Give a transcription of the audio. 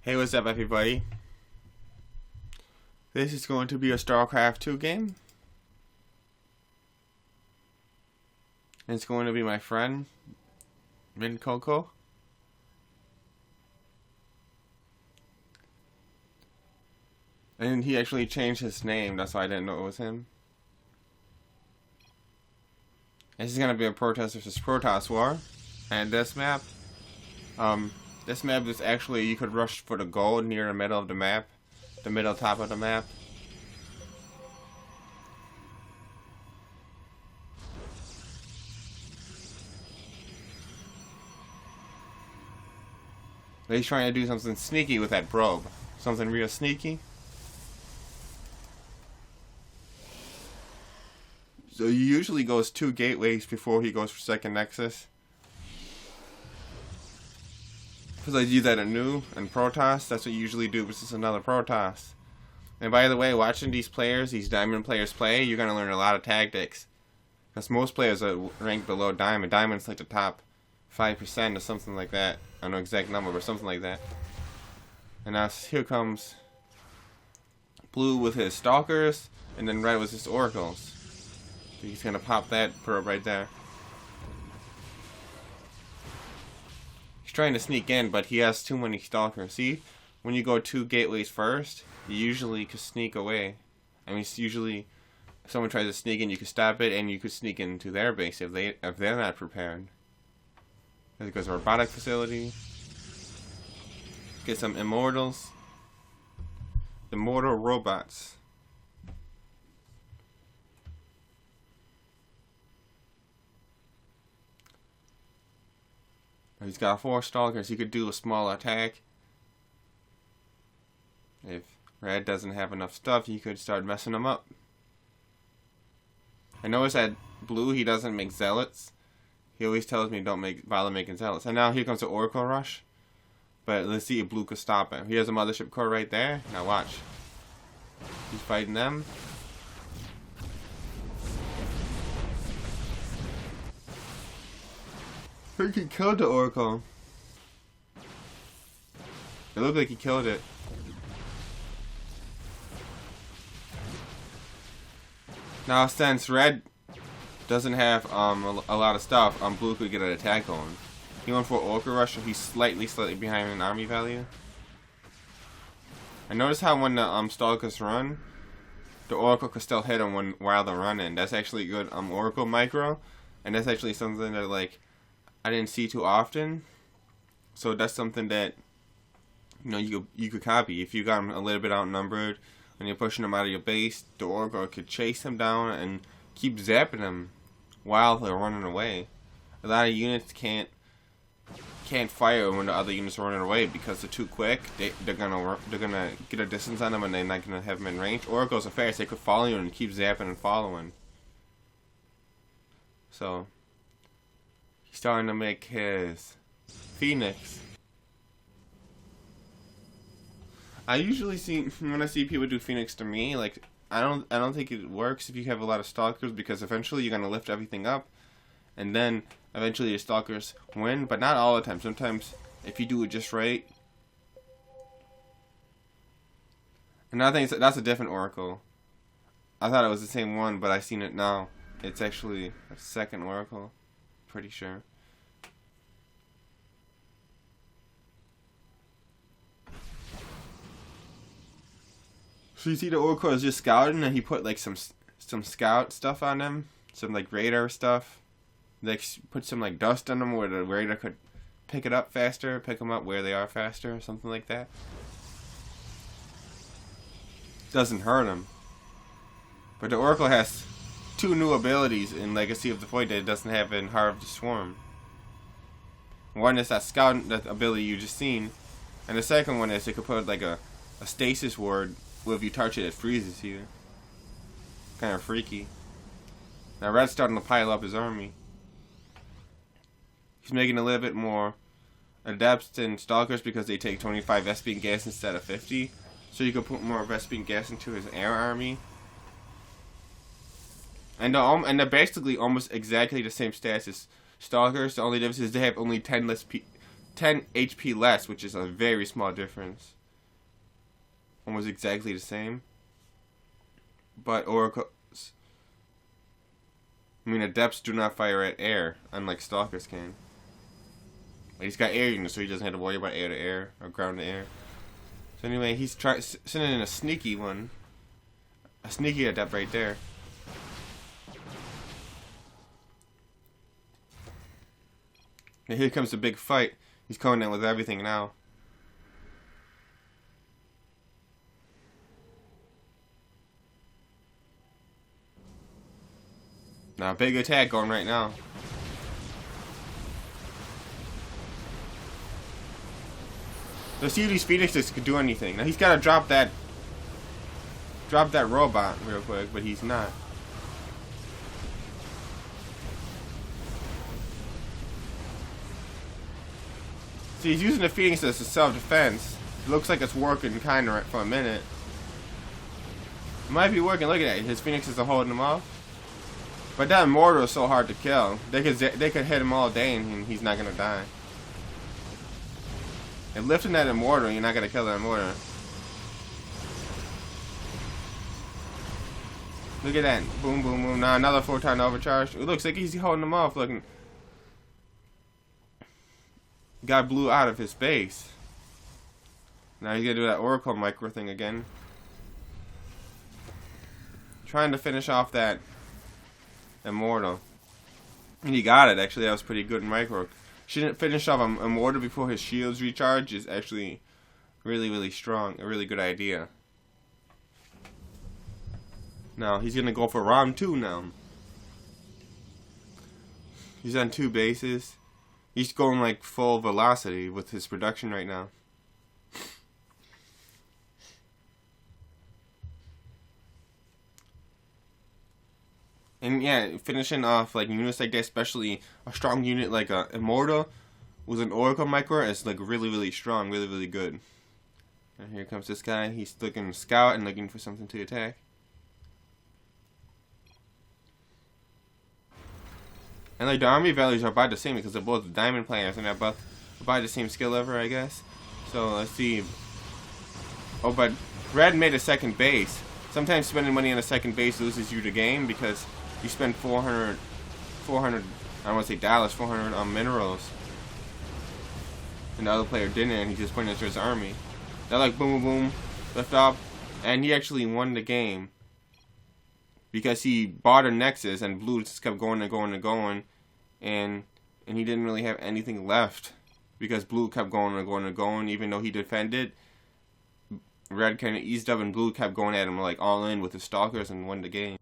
Hey, what's up everybody? This is going to be a Starcraft 2 game. And it's going to be my friend, Min Coco. And he actually changed his name, that's why I didn't know it was him. This is going to be a Protoss versus Protoss war. And this map, is actually, you could rush for the gold near the middle of the map. The middle top of the map. But he's trying to do something sneaky with that probe. Something real sneaky. So he usually goes 2 gateways before he goes for second nexus. Because I do that at New and Protoss, that's what you usually do, but this is another Protoss. And by the way, watching these players, these Diamond players play, you're going to learn a lot of tactics. Because most players are ranked below Diamond. Diamond's like the top 5% or something like that. I don't know exact number, but something like that. And now here comes Blue with his Stalkers, and then Red with his Oracles. So he's going to pop that probe right there. Trying to sneak in, but he has too many Stalkers. See, when you go 2 gateways first, you usually can sneak away. I mean, it's usually if someone tries to sneak in, you can stop it, and you could sneak into their base if they're not prepared. There goes a robotic facility. Get some immortals. Immortal robots. He's got 4 Stalkers. He could do a small attack. If Red doesn't have enough stuff, he could start messing them up. I noticed that Blue, he doesn't make Zealots. He always tells me don't bother making Zealots. And now here comes the Oracle Rush. But let's see if Blue could stop him. He has a Mothership core right there. Now watch. He's fighting them. I think he killed the Oracle. It looked like he killed it. Now since Red doesn't have a lot of stuff, Blue could get an attack going. He went for Oracle Rush, so he's slightly behind in army value. I noticed how when the Stalkers run, the Oracle could still hit him while they're running. That's actually good Oracle micro, and that's actually something that like I didn't see too often, so that's something that you could copy. If you got them a little bit outnumbered and you're pushing them out of your base, the Oracle could chase them down and keep zapping them while they're running away. A lot of units can't fire when the other units are running away because they're too quick. They're gonna get a distance on them and they're not gonna have them in range. Oracles are fast; they could follow you and keep zapping and following. So. He's starting to make his Pheonix. I usually see when I see people do Pheonix to me, like I don't think it works if you have a lot of Stalkers because eventually you're gonna lift everything up, and then eventually your Stalkers win, but not all the time. Sometimes if you do it just right. Another thing, that's a different Oracle. I thought it was the same one, but I've seen it now. It's actually a second Oracle. Pretty sure. So you see the Oracle is just scouting and he put like some scout stuff on them. Some like radar stuff. Like put some like dust on them where the radar could pick it up faster, pick them up where they are faster, something like that. Doesn't hurt them. But the Oracle has 2 new abilities in Legacy of the Void that it doesn't have in Heart of the Swarm. One is that scout that ability you just seen, and the second one is it could put like a stasis ward where if you touch it, it freezes you. Kind of freaky. Now Red's starting to pile up his army. He's making a little bit more adepts and Stalkers because they take 25 Vespene gas instead of 50, so you could put more Vespene gas into his air army. And they're basically almost exactly the same stats as Stalkers. The only difference is they have only 10 less 10 HP less, which is a very small difference. Almost exactly the same. But Oracles, I mean, Adepts do not fire at air, unlike Stalkers can. He's got air units, so he doesn't have to worry about air to air or ground to air. So anyway, he's sending in a sneaky one. A sneaky Adept right there. And here comes the big fight. He's coming in with everything now. Now, big attack going right now. Let's see if these Pheonixes could do anything. Now, he's got to drop that robot real quick, but he's not. See, he's using the Pheonix as a self-defense. It looks like it's working kind of for a minute. It might be working. Look at that. His Pheonixes are holding him off. But that Immortal is so hard to kill. They could hit him all day and he's not gonna die. And lifting that Immortal, you're not gonna kill that Immortal. Look at that. Boom, boom, boom. Now another photon overcharge. It looks like he's holding him off. Looking. Guy blew out of his base. Now he's gonna do that Oracle micro thing again. Trying to finish off that Immortal. And he got it, actually. That was pretty good in micro. Shouldn't finish off Immortal before his shields recharge is actually really, really strong. A really good idea. Now, he's going to go for round 2 now. He's on 2 bases. He's going like full velocity with his production right now. And yeah, finishing off like units like that, especially a strong unit like a Immortal with an Oracle micro, is like really, really strong, really, really good. And here comes this guy. He's looking to scout and looking for something to attack. And like the army values are about the same because they're both diamond players and they're both about the same skill level, I guess. So let's see. Oh, but Red made a second base. Sometimes spending money on a second base loses you the game because you spend 400, I don't want to say dollars, 400 on minerals. And the other player didn't, and he just put it into his army. They're like boom, boom, boom, lift off, and he actually won the game because he bought a Nexus and Blue just kept going and going and going, and he didn't really have anything left because Blue kept going and going and going, even though he defended. Red kind of eased up and Blue kept going at him like all in with the Stalkers and won the game.